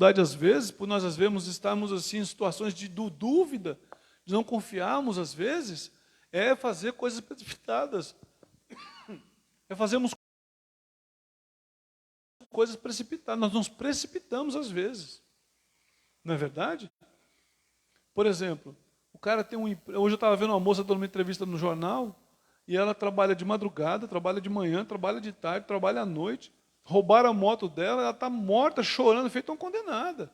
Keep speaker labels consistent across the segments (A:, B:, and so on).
A: às vezes, por nós às vezes estarmos assim em situações de dúvida, de não confiarmos às vezes, é fazer coisas precipitadas. É fazermos coisas precipitadas. Nós nos precipitamos às vezes. Não é verdade? Por exemplo, o cara tem um emprego. Hoje eu estava vendo uma moça dando uma entrevista no jornal, e ela trabalha de madrugada, trabalha de manhã, trabalha de tarde, trabalha à noite. Roubaram a moto dela, ela está morta, chorando, feita uma condenada.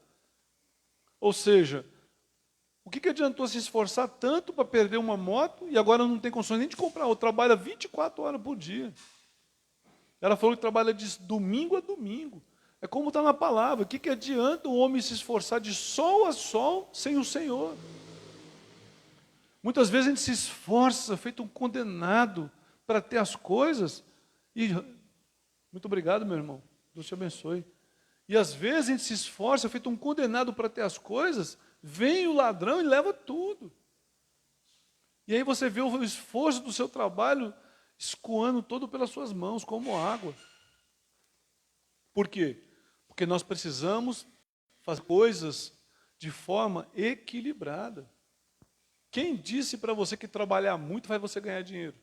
A: Ou seja, o que adiantou se esforçar tanto para perder uma moto e agora não tem condições nem de comprar outra, trabalha 24 horas por dia. Ela falou que trabalha de domingo a domingo. É como está na palavra, o que adianta o homem se esforçar de sol a sol sem o Senhor? Muitas vezes a gente se esforça, feito um condenado, para ter as coisas, e muito obrigado, meu irmão, Deus te abençoe. E às vezes a gente se esforça, feito um condenado para ter as coisas, vem o ladrão e leva tudo. E aí você vê o esforço do seu trabalho escoando todo pelas suas mãos, como água. Por quê? Porque nós precisamos fazer coisas de forma equilibrada. Quem disse para você que trabalhar muito faz você ganhar dinheiro?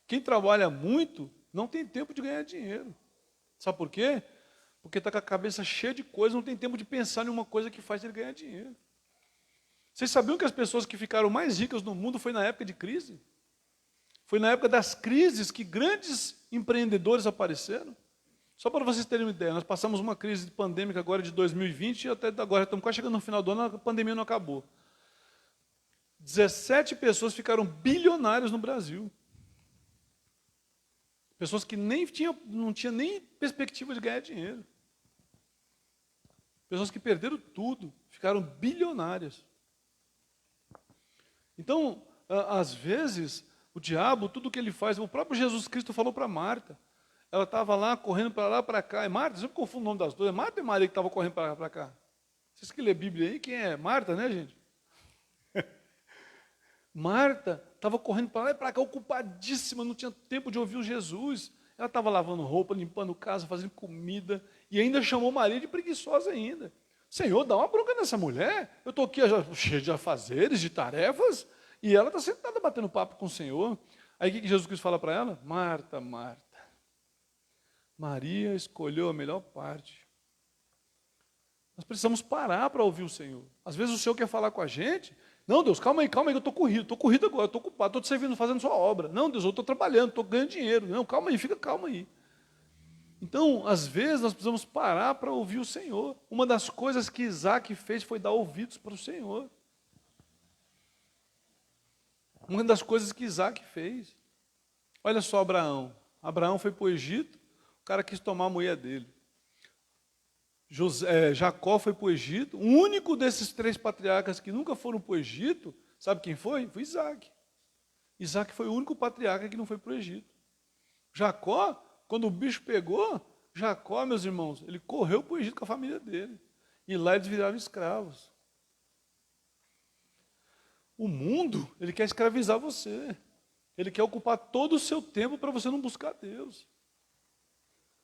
A: Quem trabalha muito não tem tempo de ganhar dinheiro. Sabe por quê? Porque está com a cabeça cheia de coisas, não tem tempo de pensar em uma coisa que faz ele ganhar dinheiro. Vocês sabiam que as pessoas que ficaram mais ricas no mundo foi na época de crise? Foi na época das crises que grandes empreendedores apareceram? Só para vocês terem uma ideia, nós passamos uma crise pandêmica agora de 2020 e até agora estamos quase chegando no final do ano, a pandemia não acabou. 17 pessoas ficaram bilionárias no Brasil. Pessoas que não tinham nem perspectiva de ganhar dinheiro. Pessoas que perderam tudo, ficaram bilionárias. Então, às vezes, o diabo, tudo que ele faz, o próprio Jesus Cristo falou para Marta. Ela estava lá, correndo para lá, para cá. E Marta, eu sempre confundo o nome das duas. É Marta e Maria que estavam correndo para lá, para cá. Vocês que lê Bíblia aí, quem é? Marta, né, gente? Marta estava correndo para lá e para cá, ocupadíssima, não tinha tempo de ouvir o Jesus. Ela estava lavando roupa, limpando casa, fazendo comida, e ainda chamou Maria de preguiçosa ainda. Senhor, dá uma bronca nessa mulher. Eu estou aqui cheio de afazeres, de tarefas, e ela está sentada batendo papo com o Senhor. Aí o que Jesus Cristo fala para ela? Marta, Marta, Maria escolheu a melhor parte. Nós precisamos parar para ouvir o Senhor. Às vezes o Senhor quer falar com a gente. Não, Deus, calma aí, que eu estou corrido agora, estou ocupado, estou te servindo, fazendo sua obra. Não, Deus, eu estou trabalhando, estou ganhando dinheiro. Não, calma aí, fica calma aí. Então, às vezes, nós precisamos parar para ouvir o Senhor. Uma das coisas que Isaac fez foi dar ouvidos para o Senhor. Uma das coisas que Isaac fez. Olha só Abraão. Abraão foi para o Egito, o cara quis tomar a mulher dele. Jacó foi para o Egito. O único desses 3 patriarcas que nunca foram para o Egito, sabe quem foi? Foi Isaac. Isaac foi o único patriarca que não foi para o Egito. Jacó, quando o bicho pegou, Jacó, meus irmãos, ele correu para o Egito com a família dele. E lá eles viraram escravos. O mundo, ele quer escravizar você. Ele quer ocupar todo o seu tempo para você não buscar Deus.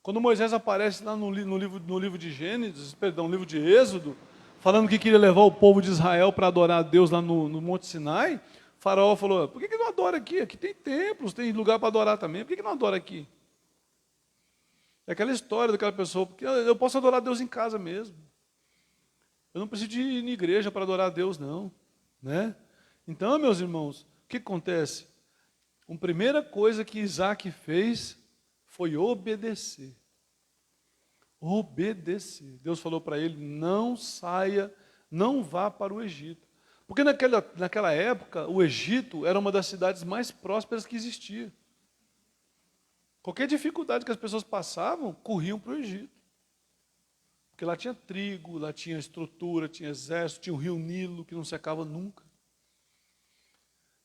A: Quando Moisés aparece lá no livro de Gênesis, no livro de Êxodo, falando que queria levar o povo de Israel para adorar a Deus lá no Monte Sinai, Faraó falou, por que não adora aqui? Aqui tem templos, tem lugar para adorar também, por que não adora aqui? É aquela história daquela pessoa, porque eu posso adorar a Deus em casa mesmo. Eu não preciso de ir na igreja para adorar a Deus, não. Né? Então, meus irmãos, o que acontece? A primeira coisa que Isaac fez foi obedecer. Obedecer. Deus falou para ele, não saia, não vá para o Egito. Porque naquela época, o Egito era uma das cidades mais prósperas que existia. Qualquer dificuldade que as pessoas passavam, corriam para o Egito. Porque lá tinha trigo, lá tinha estrutura, tinha exército, tinha o rio Nilo, que não secava nunca.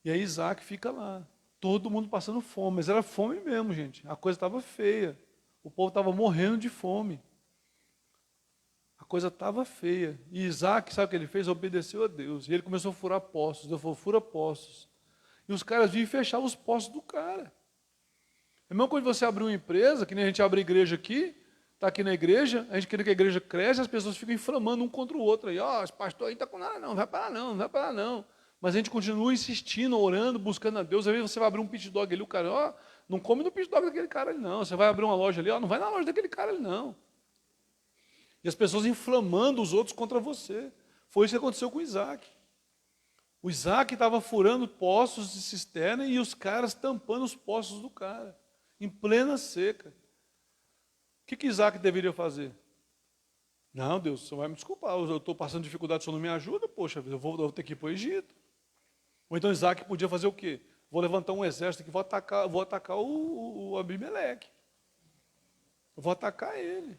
A: E aí Isaac fica lá. Todo mundo passando fome, mas era fome mesmo, gente. A coisa estava feia. O povo estava morrendo de fome. A coisa estava feia. E Isaac, sabe o que ele fez? Obedeceu a Deus. E ele começou a furar poços. Deus falou, fura poços. E os caras vinham e fechavam os poços do cara. É mesmo quando você abrir uma empresa, que nem a gente abre igreja aqui, está aqui na igreja, a gente quer que a igreja cresça, as pessoas ficam inflamando um contra o outro. Aí, ó, esse pastor aí está com nada, não vai para lá não, não vai para lá não. Mas a gente continua insistindo, orando, buscando a Deus. Às vezes você vai abrir um pit dog ali, o cara, ó, não come no pit dog daquele cara ali não. Você vai abrir uma loja ali, ó, não vai na loja daquele cara ali não. E as pessoas inflamando os outros contra você. Foi isso que aconteceu com Isaac. O Isaac estava furando poços de cisterna e os caras tampando os poços do cara, em plena seca. O que Isaac deveria fazer? Não, Deus, você vai me desculpar, eu estou passando dificuldade, o senhor não me ajuda, poxa, eu vou ter que ir para o Egito. Ou então Isaac podia fazer o quê? Vou levantar um exército aqui, vou atacar o Abimeleque. Eu vou atacar ele.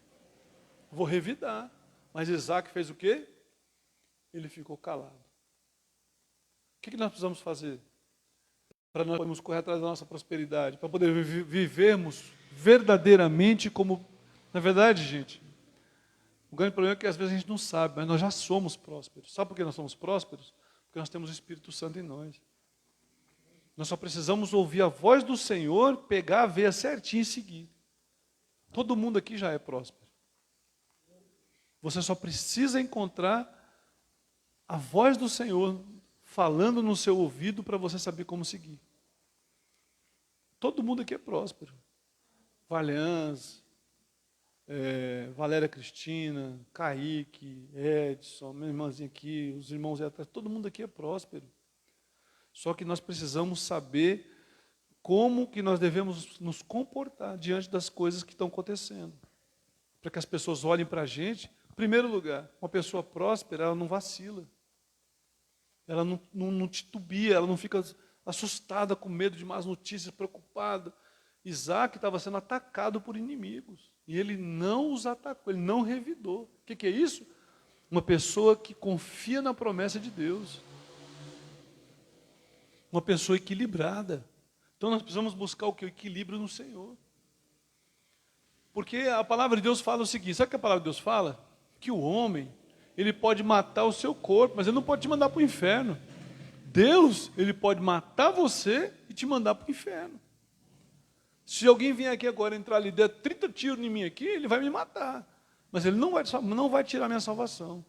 A: Vou revidar. Mas Isaac fez o quê? Ele ficou calado. O que nós precisamos fazer? Para nós podermos correr atrás da nossa prosperidade, para poder vivermos verdadeiramente como... Na verdade, gente, o grande problema é que às vezes a gente não sabe, mas nós já somos prósperos. Sabe por que nós somos prósperos? Porque nós temos o Espírito Santo em nós. Nós só precisamos ouvir a voz do Senhor, pegar a veia certinho e seguir. Todo mundo aqui já é próspero. Você só precisa encontrar a voz do Senhor falando no seu ouvido para você saber como seguir. Todo mundo aqui é próspero. Valhãs, Valéria Cristina, Kaique, Edson, minha irmãzinha aqui, os irmãos aí atrás, todo mundo aqui é próspero. Só que nós precisamos saber como que nós devemos nos comportar diante das coisas que estão acontecendo. Para que as pessoas olhem para a gente. Em primeiro lugar, uma pessoa próspera, ela não vacila. Ela não titubia, ela não fica assustada, com medo de más notícias, preocupada. Isaac estava sendo atacado por inimigos. E ele não os atacou, ele não revidou. O que é isso? Uma pessoa que confia na promessa de Deus. Uma pessoa equilibrada. Então nós precisamos buscar o que? O equilíbrio no Senhor. Porque a palavra de Deus fala o seguinte, sabe o que a palavra de Deus fala? Que o homem, ele pode matar o seu corpo, mas ele não pode te mandar para o inferno. Deus, ele pode matar você e te mandar para o inferno. Se alguém vier aqui agora, entrar ali, der 30 tiros em mim aqui, ele vai me matar. Mas ele não vai tirar minha salvação.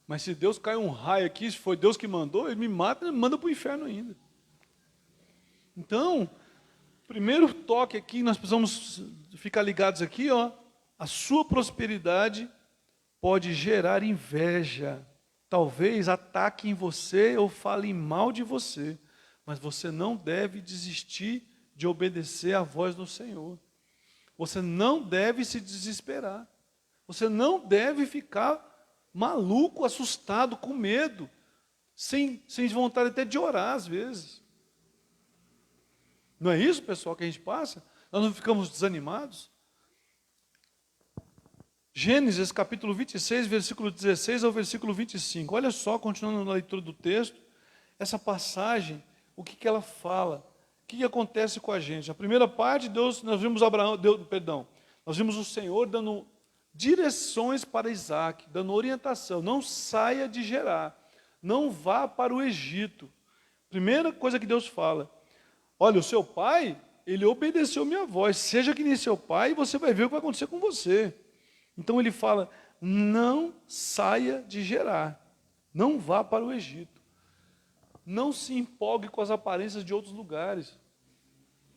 A: Mas se Deus cai um raio aqui, se foi Deus que mandou, ele me mata e me manda para o inferno ainda. Então, primeiro toque aqui, nós precisamos ficar ligados aqui, ó. A sua prosperidade pode gerar inveja. Talvez ataque em você ou fale mal de você. Mas você não deve desistir de obedecer à voz do Senhor. Você não deve se desesperar. Você não deve ficar maluco, assustado, com medo, sem vontade até de orar às vezes. Não é isso, pessoal, que a gente passa? Nós não ficamos desanimados? Gênesis capítulo 26, versículo 16 ao versículo 25. Olha só, continuando na leitura do texto, essa passagem, o que ela fala? O que acontece com a gente? A primeira parte, nós vimos nós vimos o Senhor dando direções para Isaac, dando orientação. Não saia de Gerar, não vá para o Egito. Primeira coisa que Deus fala, olha, o seu pai, ele obedeceu minha voz, seja que nem seu pai, e você vai ver o que vai acontecer com você. Então ele fala, não saia de Gerar, não vá para o Egito. Não se empolgue com as aparências de outros lugares.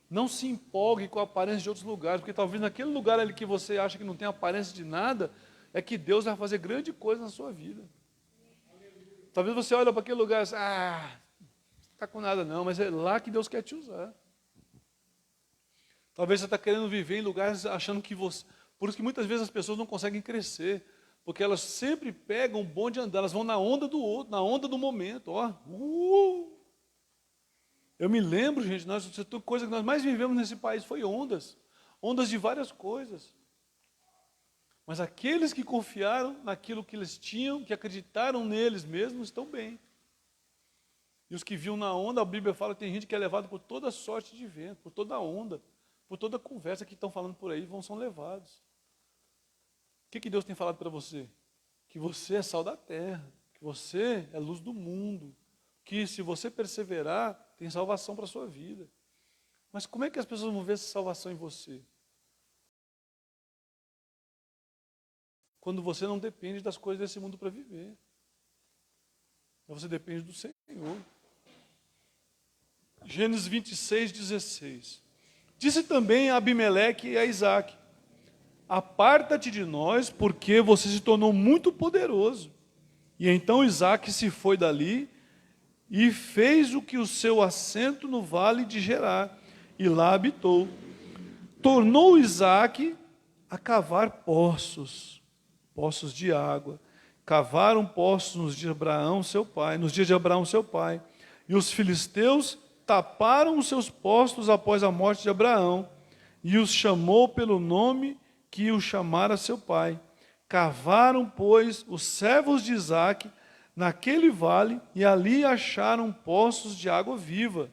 A: Não se empolgue com a aparência de outros lugares, porque talvez naquele lugar ali que você acha que não tem aparência de nada, é que Deus vai fazer grande coisa na sua vida. Talvez você olhe para aquele lugar e diz, não está com nada não, mas é lá que Deus quer te usar. Talvez você está querendo viver em lugares achando que você... Por isso que muitas vezes as pessoas não conseguem crescer, porque elas sempre pegam o bom de andar, elas vão na onda do outro, na onda do momento. Eu me lembro, gente, a coisa que nós mais vivemos nesse país foi ondas. Ondas de várias coisas. Mas aqueles que confiaram naquilo que eles tinham, que acreditaram neles mesmos, estão bem. E os que viam na onda, a Bíblia fala que tem gente que é levado por toda sorte de vento, por toda onda, por toda conversa que estão falando por aí, são levados. O que Deus tem falado para você? Que você é sal da terra, que você é luz do mundo, que se você perseverar, tem salvação para a sua vida. Mas como é que as pessoas vão ver essa salvação em você? quando você não depende das coisas desse mundo para viver. Você depende do Senhor. Gênesis 26, 16. Disse também a Abimeleque e a Isaque: aparta-te de nós, porque você se tornou muito poderoso. E então Isaque se foi dali e fez o que o seu assento no vale de Gerar, e lá habitou. Tornou Isaque a cavar poços de água. Cavaram poços nos dias de Abraão seu pai. E os filisteus taparam os seus poços após a morte de Abraão, e os chamou pelo nome que o chamara seu pai. Cavaram, pois, os servos de Isaque naquele vale, e ali acharam poços de água viva.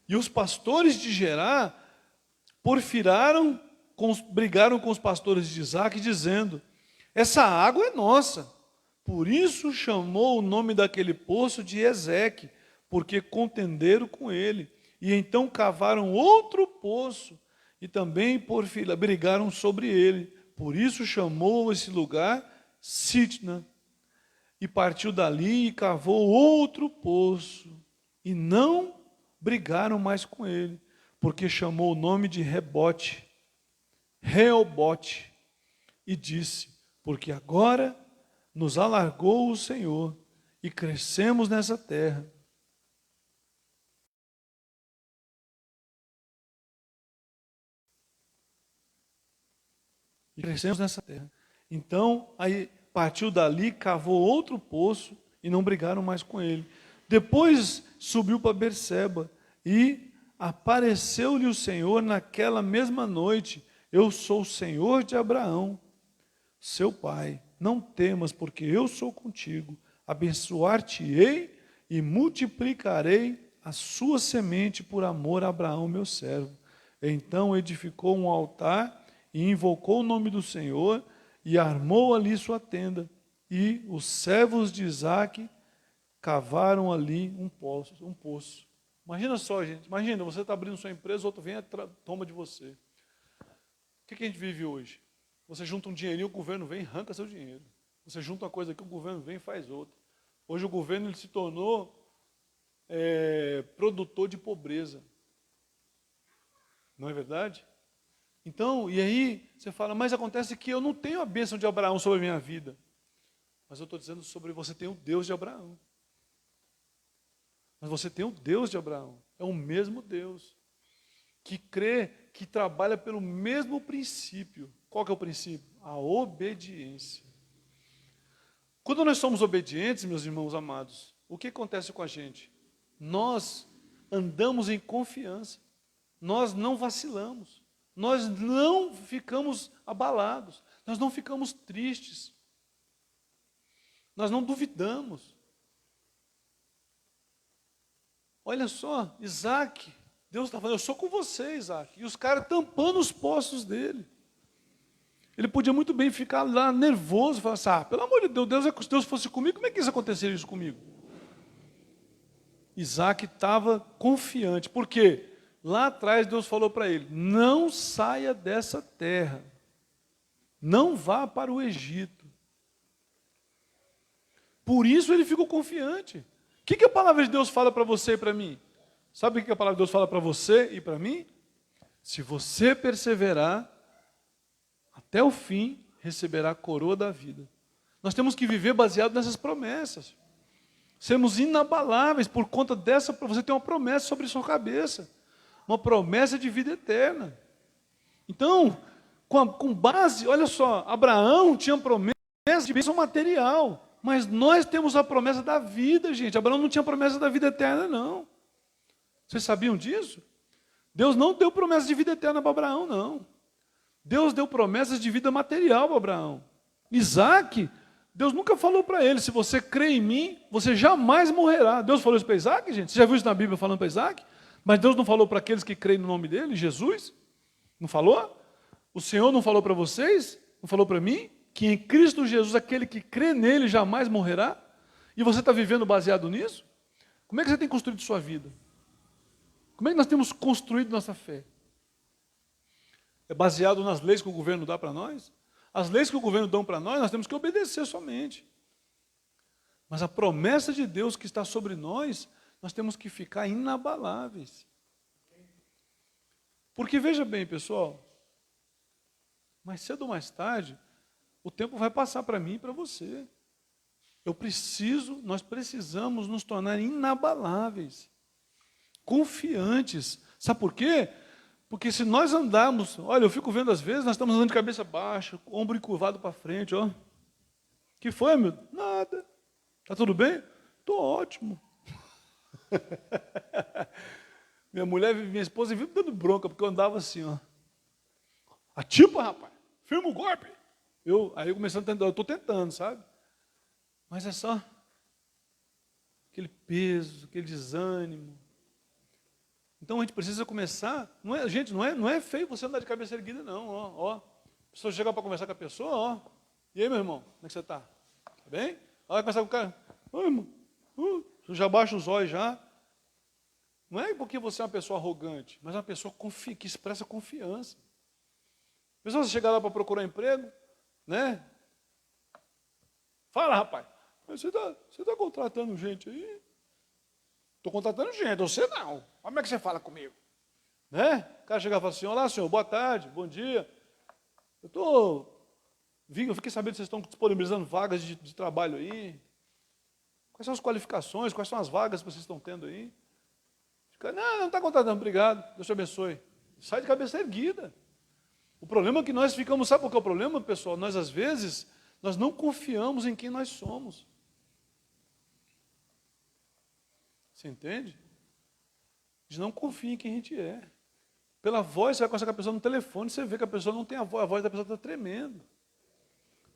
A: E os pastores de Gerar brigaram com os pastores de Isaque, dizendo: essa água é nossa. Por isso chamou o nome daquele poço de Ezeque, porque contenderam com ele. E então cavaram outro poço, e também brigaram sobre ele. Por isso chamou esse lugar Sitna. E partiu dali e cavou outro poço. E não brigaram mais com ele, porque chamou o nome de Reobote, e disse: porque agora nos alargou o Senhor, e crescemos nessa terra. Então, aí partiu dali, cavou outro poço, e não brigaram mais com ele. Depois subiu para Berseba, e apareceu-lhe o Senhor naquela mesma noite: eu sou o Senhor de Abraão, seu pai. Não temas, porque eu sou contigo. Abençoar-te-ei e multiplicarei a sua semente por amor a Abraão, meu servo. Então edificou um altar e invocou o nome do Senhor e armou ali sua tenda. E os servos de Isaque cavaram ali um poço. Imagina só, gente. Imagina, você está abrindo sua empresa, outro vem e toma de você. O que a gente vive hoje? Você junta um dinheirinho, o governo vem e arranca seu dinheiro. Você junta uma coisa aqui, o governo vem e faz outra. Hoje o governo ele se tornou produtor de pobreza. Não é verdade? Então, e aí você fala, mas acontece que eu não tenho a bênção de Abraão sobre a minha vida. Mas eu estou dizendo sobre você tem o Deus de Abraão. Mas você tem o Deus de Abraão. É o mesmo Deus. Que crê, que trabalha pelo mesmo princípio. Qual que é o princípio? A obediência. Quando nós somos obedientes, meus irmãos amados, o que acontece com a gente? Nós andamos em confiança. Nós não vacilamos. Nós não ficamos abalados. Nós não ficamos tristes. Nós não duvidamos. Olha só, Isaque, Deus está falando, eu sou com você, Isaque. E os caras tampando os poços dele. Ele podia muito bem ficar lá nervoso, falar assim, pelo amor de Deus, se Deus fosse comigo, como é que isso aconteceria isso comigo? Isaque estava confiante, por quê? Lá atrás Deus falou para ele, não saia dessa terra, não vá para o Egito. Por isso ele ficou confiante. O que a palavra de Deus fala para você e para mim? Sabe o que a palavra de Deus fala para você e para mim? Se você perseverar, até o fim, receberá a coroa da vida. Nós temos que viver baseado nessas promessas. Sermos inabaláveis por conta dessa, você tem uma promessa sobre sua cabeça. Uma promessa de vida eterna. Então, com base, olha só, Abraão tinha promessa de bênção material. Mas nós temos a promessa da vida, gente. Abraão não tinha promessa da vida eterna, não. Vocês sabiam disso? Deus não deu promessa de vida eterna para Abraão, não. Deus deu promessas de vida material para Abraão. Isaque, Deus nunca falou para ele, se você crê em mim, você jamais morrerá. Deus falou isso para Isaque, gente? Você já viu isso na Bíblia falando para Isaque? Mas Deus não falou para aqueles que creem no nome dele, Jesus? Não falou? O Senhor não falou para vocês? Não falou para mim? Que em Cristo Jesus, aquele que crê nele jamais morrerá? E você está vivendo baseado nisso? Como é que você tem construído sua vida? Como é que nós temos construído nossa fé? É baseado nas leis que o governo dá para nós? As leis que o governo dá para nós temos que obedecer somente. Mas a promessa de Deus que está sobre nós temos que ficar inabaláveis. Porque veja bem, pessoal, mais cedo ou mais tarde, o tempo vai passar para mim e para você. Nós precisamos nos tornar inabaláveis, confiantes. Sabe por quê? Porque se nós andarmos, olha, eu fico vendo às vezes, nós estamos andando de cabeça baixa, ombro encurvado para frente, ó. Que foi, meu? Nada. Tá tudo bem? Tô ótimo. Minha esposa vive me dando bronca, porque eu andava assim, ó. Atipa, rapaz, firma o golpe. Aí eu comecei a tentar, eu estou tentando, sabe? Mas é só aquele peso, aquele desânimo. Então a gente precisa começar, não é feio você andar de cabeça erguida, não, ó. A pessoa chega para conversar com a pessoa, ó. E aí, meu irmão, como é que você está? Tá bem? Vai conversar com o cara, oi, irmão, já baixa os olhos já. Não é porque você é uma pessoa arrogante, mas é uma pessoa que expressa confiança. A pessoa chega lá para procurar emprego, né? Fala, rapaz, você tá contratando gente aí? Estou contratando gente, você não. Como é que você fala comigo? Né? O cara chega e fala assim, olá, senhor, boa tarde, bom dia. Eu fiquei sabendo que vocês estão disponibilizando vagas de trabalho aí. Quais são as qualificações, quais são as vagas que vocês estão tendo aí? Não está contratando, obrigado, Deus te abençoe. Sai de cabeça erguida. O problema é que nós ficamos, sabe qual que é o problema, pessoal? Nós, às vezes, nós não confiamos em quem nós somos. Você entende? A gente não confia em quem a gente é. Pela voz, você vai conversar com a pessoa no telefone, você vê que a pessoa não tem a voz da pessoa está tremendo.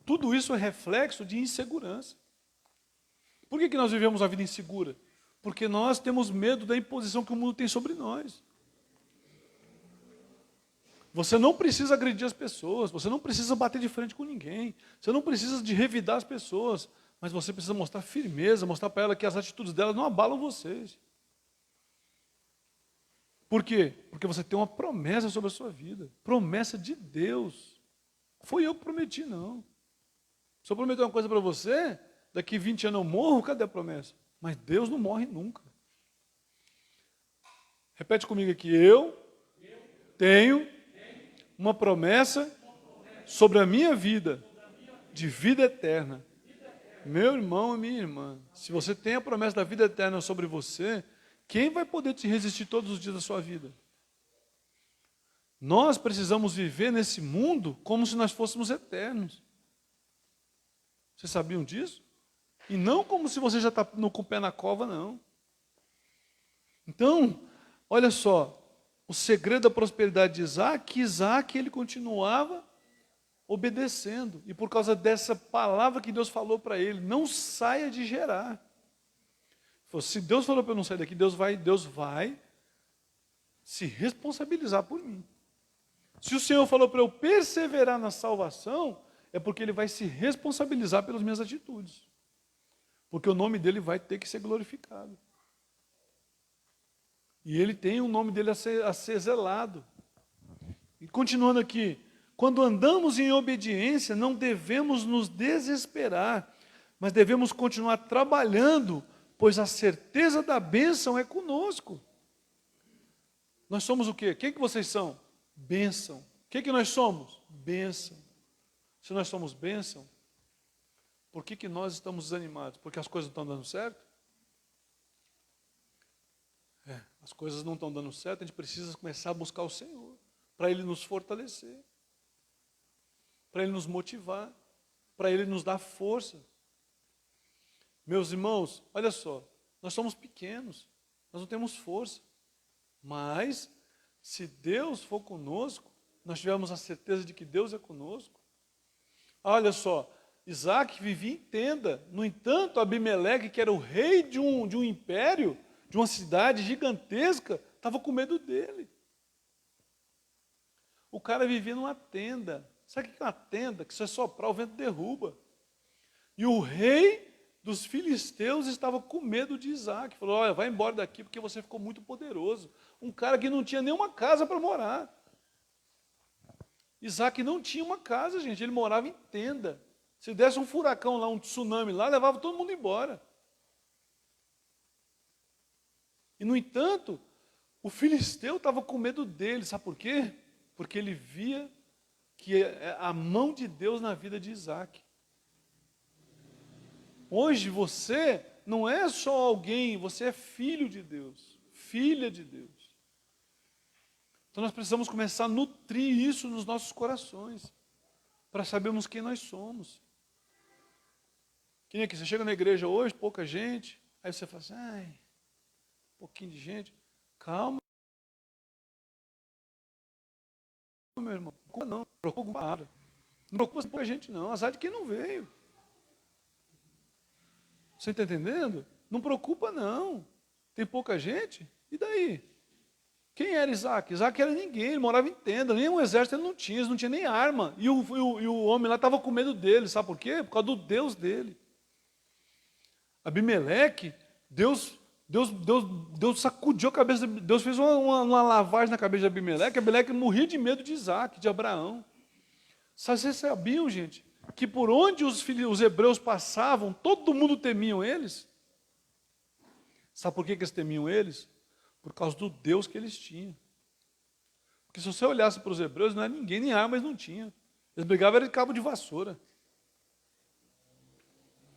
A: Tudo isso é reflexo de insegurança. Por que nós vivemos a vida insegura? Porque nós temos medo da imposição que o mundo tem sobre nós. Você não precisa agredir as pessoas, você não precisa bater de frente com ninguém, você não precisa de revidar as pessoas, mas você precisa mostrar firmeza, mostrar para ela que as atitudes dela não abalam vocês. Por quê? Porque você tem uma promessa sobre a sua vida, promessa de Deus. Foi eu que prometi, não. Se eu prometer uma coisa para você, daqui 20 anos eu morro, cadê a promessa? Mas Deus não morre nunca. Repete comigo aqui, eu tenho uma promessa sobre a minha vida, de vida eterna. Meu irmão e minha irmã, se você tem a promessa da vida eterna sobre você, quem vai poder te resistir todos os dias da sua vida? Nós precisamos viver nesse mundo como se nós fôssemos eternos. Vocês sabiam disso? E não como se você já está com o pé na cova, não. Então, olha só, o segredo da prosperidade de Isaac, ele continuava obedecendo. E por causa dessa palavra que Deus falou para ele, não saia de Gerar. Se Deus falou para eu não sair daqui, Deus vai se responsabilizar por mim. Se o Senhor falou para eu perseverar na salvação, é porque Ele vai se responsabilizar pelas minhas atitudes. Porque o nome dEle vai ter que ser glorificado. E Ele tem o nome dEle a ser zelado. E continuando aqui, quando andamos em obediência, não devemos nos desesperar, mas devemos continuar trabalhando, pois a certeza da bênção é conosco. Nós somos o quê? Quem que vocês são? Bênção. O que nós somos? Bênção. Se nós somos bênção, por que nós estamos desanimados? Porque as coisas não estão dando certo? As coisas não estão dando certo, a gente precisa começar a buscar o Senhor, para Ele nos fortalecer, para Ele nos motivar, para Ele nos dar força. Meus irmãos, olha só, nós somos pequenos, nós não temos força, mas se Deus for conosco, nós tivermos a certeza de que Deus é conosco. Olha só, Isaac vivia em tenda, no entanto, Abimeleque, que era o rei de um império, de uma cidade gigantesca, estava com medo dele. O cara vivia numa tenda. Sabe o que é uma tenda? Que se você soprar, o vento derruba. E o rei dos filisteus estava com medo de Isaac. Falou, olha, vai embora daqui porque você ficou muito poderoso. Um cara que não tinha nenhuma casa para morar. Isaac não tinha uma casa, gente, ele morava em tenda. Se desse um furacão lá, um tsunami lá, levava todo mundo embora. E, no entanto, o filisteu estava com medo dele, sabe por quê? Porque ele via que a mão de Deus na vida de Isaac. Hoje você não é só alguém, você é filho de Deus, filha de Deus. Então nós precisamos começar a nutrir isso nos nossos corações, para sabermos quem nós somos. Que nem aqui, você chega na igreja hoje, pouca gente, aí você fala assim, ai, um pouquinho de gente. Calma, meu irmão, não preocupa nada. Não preocupa com pouca gente não, azar de quem não veio. Você está entendendo? Não preocupa não. Tem pouca gente, e daí? Quem era Isaac? Isaac era ninguém, ele morava em tenda, nem um exército ele não tinha nem arma. E o homem lá estava com medo dele, sabe por quê? Por causa do Deus dele. Abimeleque, Deus sacudiu a cabeça, Deus fez uma lavagem na cabeça de Abimeleque. Abimeleque morria de medo de Isaac, de Abraão. Vocês sabiam, gente, que por onde os hebreus passavam, todo mundo temiam eles? Sabe por que eles temiam eles? Por causa do Deus que eles tinham. Porque se você olhasse para os hebreus, não era ninguém, nem arma eles não tinham. Eles brigavam era de cabo de vassoura.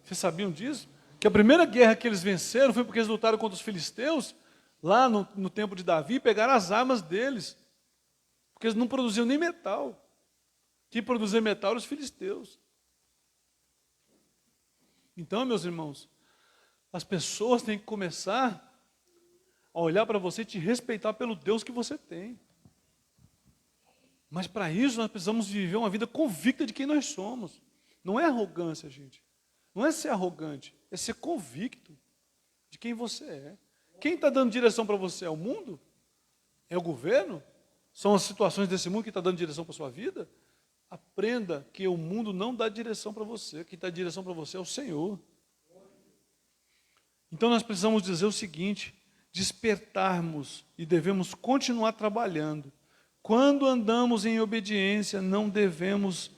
A: Vocês sabiam disso? Que a primeira guerra que eles venceram foi porque eles lutaram contra os filisteus, lá no tempo de Davi, pegaram as armas deles. Porque eles não produziam nem metal. Quem produzia metal eram os filisteus. Então, meus irmãos, as pessoas têm que começar a olhar para você e te respeitar pelo Deus que você tem. Mas para isso nós precisamos viver uma vida convicta de quem nós somos. Não é arrogância, gente. Não é ser arrogante, é ser convicto de quem você é. Quem está dando direção para você é o mundo? É o governo? São as situações desse mundo que está dando direção para a sua vida? Aprenda que o mundo não dá direção para você. Quem dá direção para você é o Senhor. Então nós precisamos dizer o seguinte: despertarmos e devemos continuar trabalhando. Quando andamos em obediência, não devemos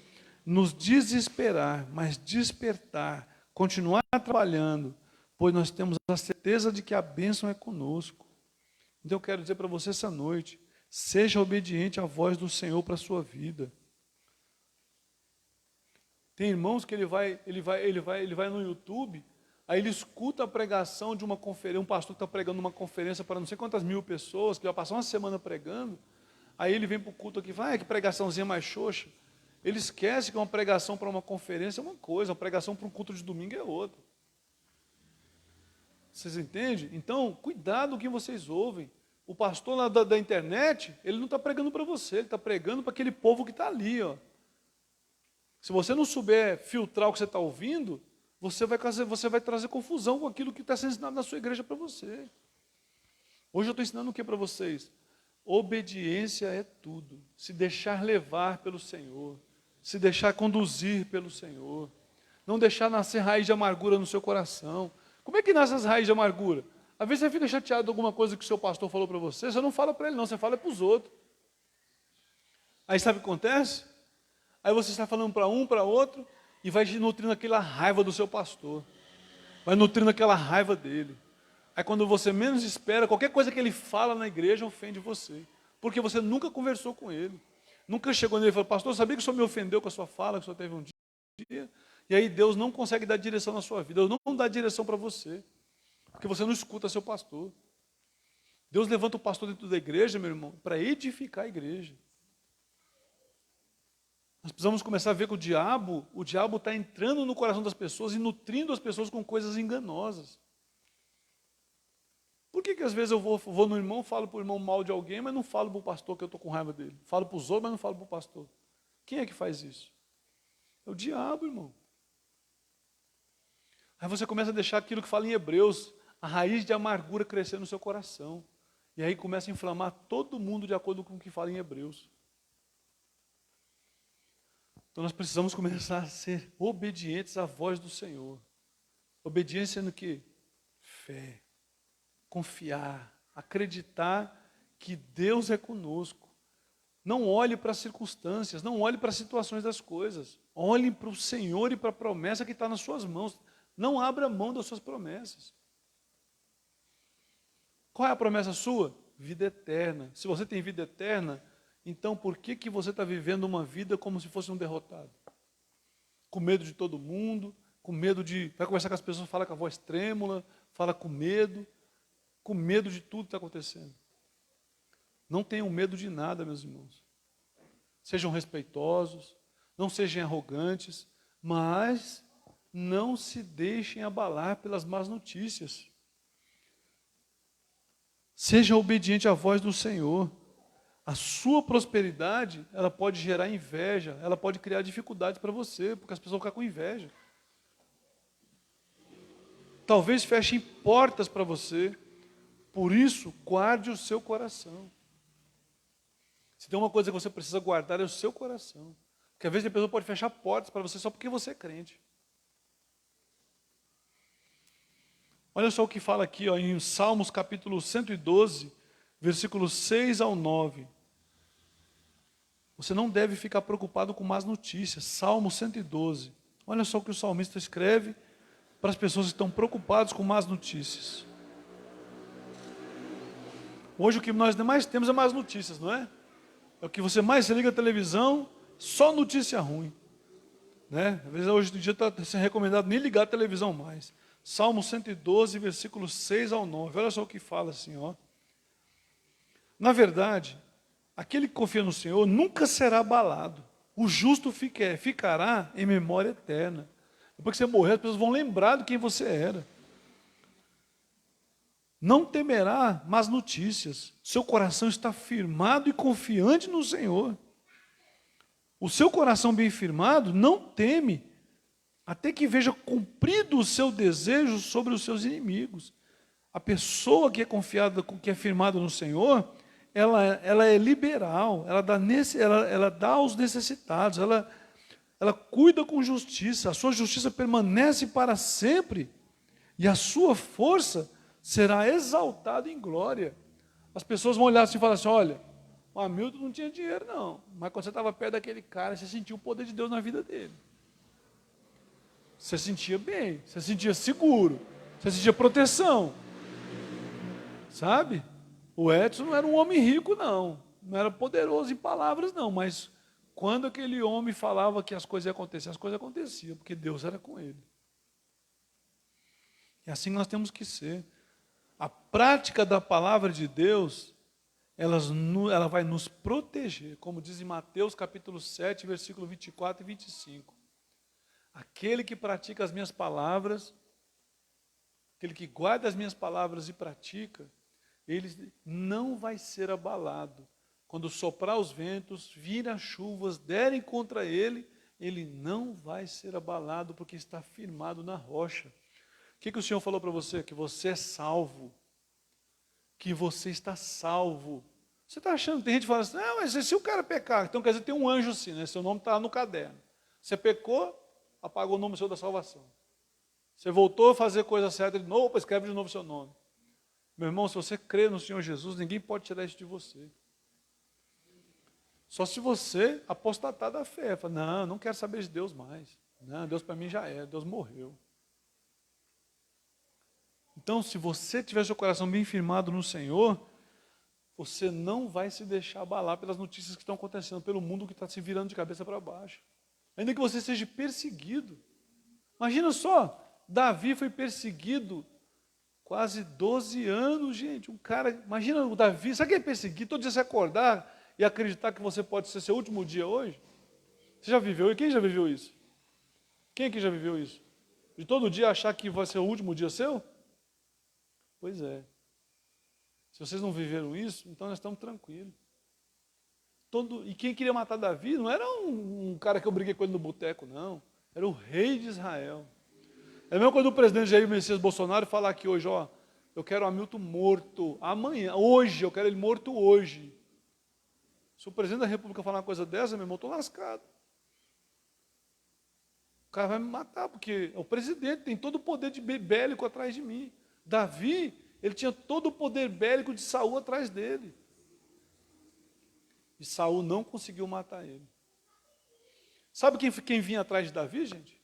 A: nos desesperar, mas despertar, continuar trabalhando, pois nós temos a certeza de que a bênção é conosco. Então eu quero dizer para você essa noite, seja obediente à voz do Senhor para a sua vida. Tem irmãos que ele vai no YouTube, aí ele escuta a pregação de uma conferência, um pastor que está pregando uma conferência para não sei quantas mil pessoas, que vai passar uma semana pregando, aí ele vem para o culto aqui e fala, que pregaçãozinha mais xoxa. Ele esquece que uma pregação para uma conferência é uma coisa, uma pregação para um culto de domingo é outra. Vocês entendem? Então, cuidado com o que vocês ouvem. O pastor lá da internet, ele não está pregando para você, ele está pregando para aquele povo que está ali, ó. Se você não souber filtrar o que você está ouvindo, você vai trazer confusão com aquilo que está sendo ensinado na sua igreja para você. Hoje eu estou ensinando o que para vocês? Obediência é tudo. Se deixar levar pelo Senhor. Se deixar conduzir pelo Senhor. Não deixar nascer raiz de amargura no seu coração. Como é que nasce as raízes de amargura? Às vezes você fica chateado de alguma coisa que o seu pastor falou para você, você não fala para ele não, você fala para os outros. Aí sabe o que acontece? Aí você está falando para um, para outro, e vai nutrindo aquela raiva do seu pastor. Vai nutrindo aquela raiva dele. Aí quando você menos espera, qualquer coisa que ele fala na igreja ofende você. Porque você nunca conversou com ele. Nunca chegou nele e falou, pastor, sabia que o senhor me ofendeu com a sua fala, que o senhor teve um dia? E aí Deus não consegue dar direção na sua vida. Deus não dá direção para você. Porque você não escuta seu pastor. Deus levanta o pastor dentro da igreja, meu irmão, para edificar a igreja. Nós precisamos começar a ver que o diabo está entrando no coração das pessoas e nutrindo as pessoas com coisas enganosas. Por que às vezes eu vou no irmão, falo para o irmão mal de alguém, mas não falo para o pastor que eu estou com raiva dele? Falo para os outros, mas não falo para o pastor. Quem é que faz isso? É o diabo, irmão. Aí você começa a deixar aquilo que fala em Hebreus, a raiz de amargura crescer no seu coração. E aí começa a inflamar todo mundo de acordo com o que fala em Hebreus. Então nós precisamos começar a ser obedientes à voz do Senhor. Obediência no quê? Fé. Confiar. Acreditar que Deus é conosco. Não olhe para as circunstâncias, não olhe para as situações das coisas. Olhe para o Senhor e para a promessa que está nas suas mãos. Não abra mão das suas promessas. Qual é a promessa sua? Vida eterna. Se você tem vida eterna, então por que você está vivendo uma vida como se fosse um derrotado? Com medo de todo mundo, com medo de... Vai conversar com as pessoas, fala com a voz trêmula, fala com medo de tudo que está acontecendo. Não tenham medo de nada, meus irmãos. Sejam respeitosos, não sejam arrogantes, mas não se deixem abalar pelas más notícias. Seja obediente à voz do Senhor. A sua prosperidade, ela pode gerar inveja, ela pode criar dificuldades para você, porque as pessoas vão ficar com inveja. Talvez fechem portas para você, por isso, guarde o seu coração. Se tem uma coisa que você precisa guardar, é o seu coração. Porque às vezes a pessoa pode fechar portas para você só porque você é crente. Olha só o que fala aqui, ó, em Salmos capítulo 112, versículos 6 ao 9. Você não deve ficar preocupado com más notícias. Salmo 112. Olha só o que o salmista escreve para as pessoas que estão preocupadas com más notícias. Hoje o que nós mais temos é más notícias, não é? É o que você mais se liga à televisão, só notícia ruim. Né? Às vezes hoje em dia está sendo recomendado nem ligar a televisão mais. Salmo 112, versículos 6 ao 9. Olha só o que fala assim, ó. Na verdade, aquele que confia no Senhor nunca será abalado. O justo ficará em memória eterna. Depois que você morrer, as pessoas vão lembrar de quem você era. Não temerá más notícias. Seu coração está firmado e confiante no Senhor. O seu coração bem firmado não teme, até que veja cumprido o seu desejo sobre os seus inimigos. A pessoa que é confiada, que é firmada no Senhor, ela é liberal, ela dá aos necessitados, ela cuida com justiça, a sua justiça permanece para sempre, e a sua força será exaltada em glória. As pessoas vão olhar assim e falar assim, olha, o Hamilton não tinha dinheiro não, mas quando você estava perto daquele cara, você sentiu o poder de Deus na vida dele. Você sentia bem, você sentia seguro, você sentia proteção. Sabe? O Edson não era um homem rico não era poderoso em palavras não, mas quando aquele homem falava que as coisas aconteciam, porque Deus era com ele. E assim nós temos que ser. A prática da palavra de Deus, ela vai nos proteger, como diz em Mateus capítulo 7, versículo 24 e 25. Aquele que pratica as minhas palavras, aquele que guarda as minhas palavras e pratica, ele não vai ser abalado. Quando soprar os ventos, vir as chuvas, derem contra ele, ele não vai ser abalado, porque está firmado na rocha. O que o Senhor falou para você? Que você é salvo. Que você está salvo. Você está achando, tem gente que fala assim, não, mas se o cara pecar, então quer dizer, tem um anjo assim, né? Seu nome está no caderno. Você pecou, apagou o nome seu da salvação. Você voltou a fazer coisa certa de novo, escreve de novo o seu nome. Meu irmão, se você crê no Senhor Jesus, ninguém pode tirar isso de você. Só se você apostatar da fé. Fala, não quero saber de Deus mais. Não, Deus para mim já é, Deus morreu. Então, se você tiver seu coração bem firmado no Senhor, você não vai se deixar abalar pelas notícias que estão acontecendo, pelo mundo que está se virando de cabeça para baixo. Ainda que você seja perseguido. Imagina só, Davi foi perseguido quase 12 anos, gente. Um cara, imagina o Davi, sabe que é perseguido? Todo dia você acordar e acreditar que você pode ser seu último dia hoje? Você já viveu? E quem já viveu isso? Quem aqui já viveu isso? De todo dia achar que vai ser o último dia seu? Pois é. Se vocês não viveram isso, então nós estamos tranquilos. E quem queria matar Davi não era um cara que eu briguei com ele no boteco, não. Era o rei de Israel. É a mesma coisa do presidente Jair Messias Bolsonaro falar aqui hoje, ó, eu quero o Hamilton morto amanhã, hoje, eu quero ele morto hoje. Se o presidente da República falar uma coisa dessa, meu irmão, eu estou lascado. O cara vai me matar, porque é o presidente, tem todo o poder de bélico atrás de mim. Davi, ele tinha todo o poder bélico de Saul atrás dele. E Saul não conseguiu matar ele. Sabe quem vinha atrás de Davi, gente?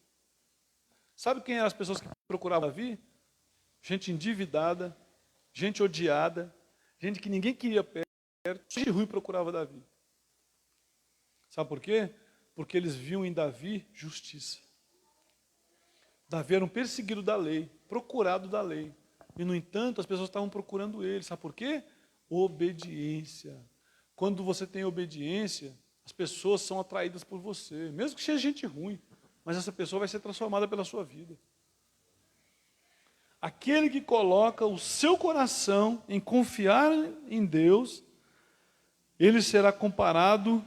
A: Sabe quem eram as pessoas que procuravam Davi? Gente endividada, gente odiada, gente que ninguém queria perto, gente ruim procurava Davi. Sabe por quê? Porque eles viam em Davi justiça. Davi era um perseguido da lei, procurado da lei. E, no entanto, as pessoas estavam procurando ele. Sabe por quê? Obediência. Quando você tem obediência, as pessoas são atraídas por você, mesmo que seja gente ruim, mas essa pessoa vai ser transformada pela sua vida. Aquele que coloca o seu coração em confiar em Deus, ele será comparado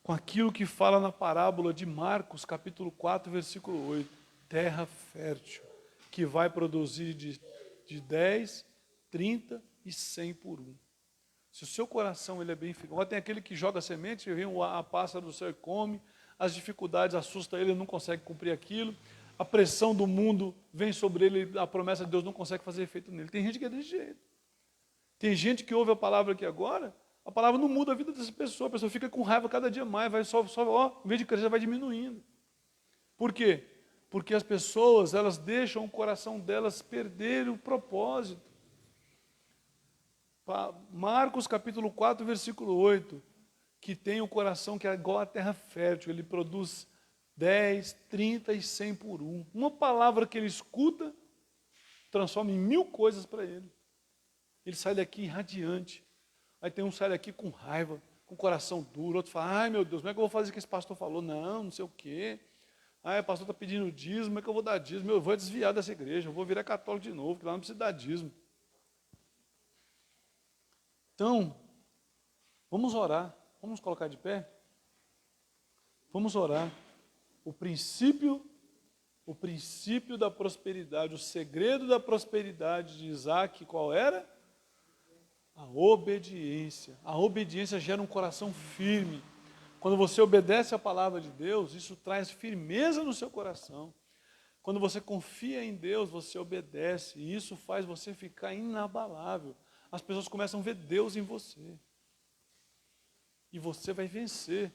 A: com aquilo que fala na parábola de Marcos, capítulo 4, versículo 8. Terra fértil, que vai produzir de 10, 30 e 100 por um. Se o seu coração ele é bem firme, tem aquele que joga semente, vem a pássaro do céu e come, as dificuldades assustam ele não consegue cumprir aquilo, a pressão do mundo vem sobre ele, a promessa de Deus não consegue fazer efeito nele. Tem gente que é desse jeito. Tem gente que ouve a palavra aqui agora, a palavra não muda a vida dessa pessoa, a pessoa fica com raiva cada dia mais, vai em vez de crescer, vai diminuindo. Por quê? Porque as pessoas, elas deixam o coração delas perder o propósito. Marcos capítulo 4, versículo 8, que tem o coração que é igual à terra fértil, ele produz 10, 30 e 100 por um. Uma palavra que ele escuta, transforma em 1000 coisas para ele. Ele sai daqui radiante. Aí tem um que sai daqui com raiva, com o coração duro, outro fala, ai meu Deus, como é que eu vou fazer o que esse pastor falou? Não sei o quê. Ah, o pastor está pedindo dízimo, como é que eu vou dar dízimo? Eu vou desviar dessa igreja, eu vou virar católico de novo, que lá não precisa dar dízimo. Então, vamos orar, vamos colocar de pé? Vamos orar. O princípio da prosperidade, o segredo da prosperidade de Isaac, qual era? A obediência. A obediência gera um coração firme. Quando você obedece a palavra de Deus, isso traz firmeza no seu coração. Quando você confia em Deus, você obedece, e isso faz você ficar inabalável. As pessoas começam a ver Deus em você. E você vai vencer.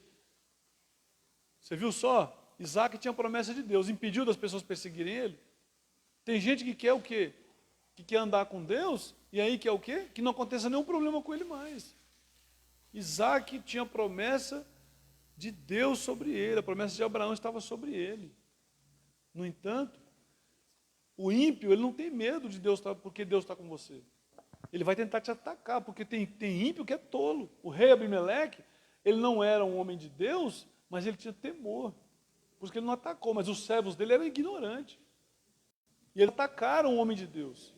A: Você viu só? Isaac tinha a promessa de Deus, impediu das pessoas perseguirem ele. Tem gente que quer o quê? Que quer andar com Deus, e aí quer o quê? Que não aconteça nenhum problema com ele mais. Isaac tinha a promessa de Deus sobre ele, a promessa de Abraão estava sobre ele. No entanto, o ímpio, ele não tem medo de Deus, porque Deus está com você. Ele vai tentar te atacar, porque tem ímpio que é tolo. O rei Abimeleque, ele não era um homem de Deus, mas ele tinha temor. Por isso que ele não atacou, mas os servos dele eram ignorantes. E eles atacaram o homem de Deus.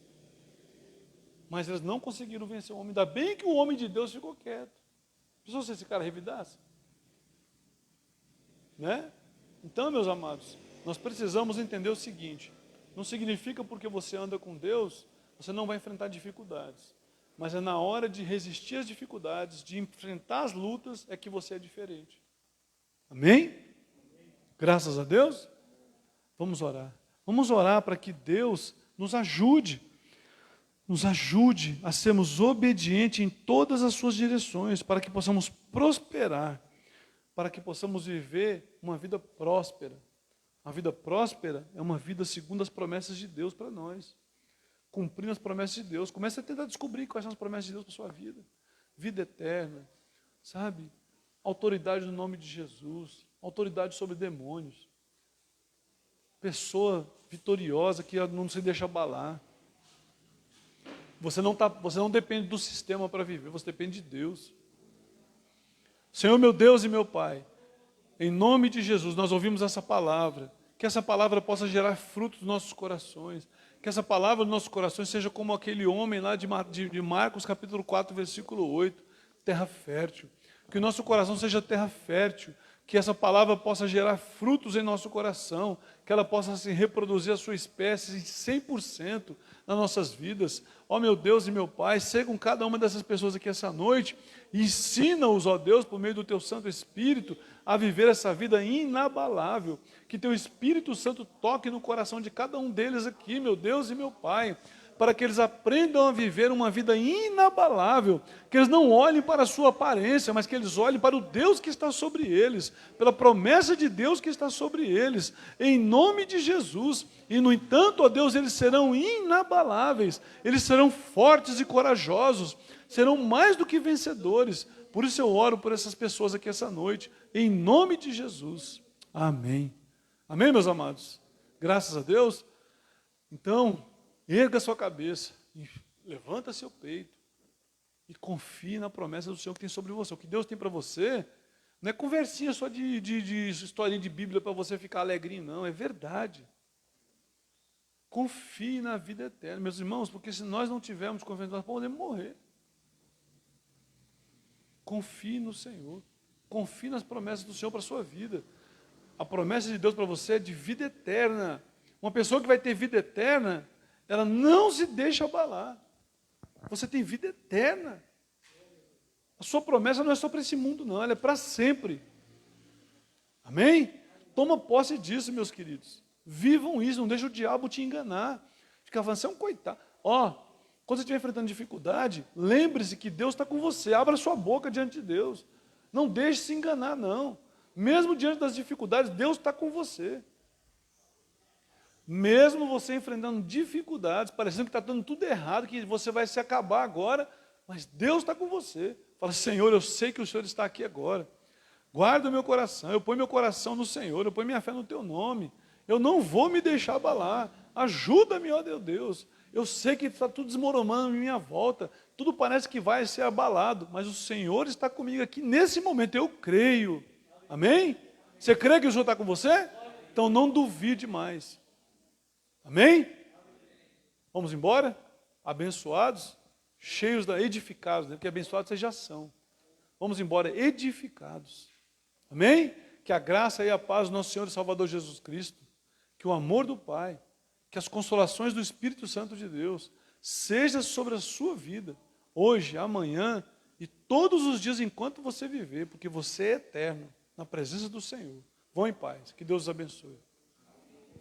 A: Mas eles não conseguiram vencer o homem. Ainda bem que o homem de Deus ficou quieto. Pensou se esse cara revidasse? Né? Então, meus amados, nós precisamos entender o seguinte: não significa porque você anda com Deus, você não vai enfrentar dificuldades. Mas é na hora de resistir às dificuldades, de enfrentar as lutas, é que você é diferente. Amém? Graças a Deus. Vamos orar. Vamos orar para que Deus nos ajude a sermos obedientes em todas as suas direções, para que possamos prosperar, para que possamos viver uma vida próspera. A vida próspera é uma vida segundo as promessas de Deus para nós, cumprindo as promessas de Deus. Comece a tentar descobrir quais são as promessas de Deus para a sua vida. Vida eterna, sabe? Autoridade no nome de Jesus, autoridade sobre demônios, pessoa vitoriosa que não se deixa abalar. Você não depende do sistema para viver, você depende de Deus. Senhor, meu Deus e meu Pai, em nome de Jesus, nós ouvimos essa palavra, que essa palavra possa gerar frutos nos nossos corações, que essa palavra nos nossos corações seja como aquele homem lá de Marcos capítulo 4, versículo 8, terra fértil. Que o nosso coração seja terra fértil, que essa palavra possa gerar frutos em nosso coração, que ela possa se reproduzir a sua espécie em 100% nas nossas vidas. Ó meu Deus e meu Pai, seja com cada uma dessas pessoas aqui essa noite, e ensina-os, ó Deus, por meio do Teu Santo Espírito, a viver essa vida inabalável. Que Teu Espírito Santo toque no coração de cada um deles aqui, meu Deus e meu Pai. para que eles aprendam a viver uma vida inabalável, que eles não olhem para a sua aparência, mas que eles olhem para o Deus que está sobre eles, pela promessa de Deus que está sobre eles, em nome de Jesus. E, no entanto, ó Deus, eles serão inabaláveis, eles serão fortes e corajosos, serão mais do que vencedores. Por isso eu oro por essas pessoas aqui essa noite, em nome de Jesus. Amém. Amém, meus amados? Graças a Deus. Então, erga sua cabeça, levanta seu peito e confie na promessa do Senhor que tem sobre você. O que Deus tem para você não é conversinha só de historinha de Bíblia para você ficar alegrinho, não. É verdade. Confie na vida eterna, meus irmãos, porque se nós não tivermos confiança, nós podemos morrer. Confie no Senhor. Confie nas promessas do Senhor para a sua vida. A promessa de Deus para você é de vida eterna. Uma pessoa que vai ter vida eterna, ela não se deixa abalar. Você tem vida eterna. A sua promessa não é só para esse mundo, não. Ela é para sempre. Amém? Toma posse disso, meus queridos. Vivam isso, não deixe o diabo te enganar. Fica falando, você é um coitado. Ó, quando você estiver enfrentando dificuldade, lembre-se que Deus está com você. Abra sua boca diante de Deus. Não deixe se enganar, não. Mesmo diante das dificuldades, Deus está com você. Mesmo você enfrentando dificuldades, parecendo que está dando tudo errado, que você vai se acabar agora, mas Deus está com você. Fala, Senhor, eu sei que o Senhor está aqui agora. Guarda o meu coração, eu ponho meu coração no Senhor, eu ponho minha fé no Teu nome. Eu não vou me deixar abalar. Ajuda-me, ó Deus. Eu sei que está tudo desmoronando em minha volta, tudo parece que vai ser abalado, mas o Senhor está comigo aqui nesse momento, eu creio. Amém? Você crê que o Senhor está com você? Então não duvide mais. Amém? Vamos embora? Abençoados, cheios da edificados, né? Porque abençoados vocês já são. Vamos embora edificados. Amém? Que a graça e a paz do nosso Senhor e Salvador Jesus Cristo, que o amor do Pai, que as consolações do Espírito Santo de Deus seja sobre a sua vida, hoje, amanhã e todos os dias enquanto você viver, porque você é eterno na presença do Senhor. Vão em paz. Que Deus os abençoe.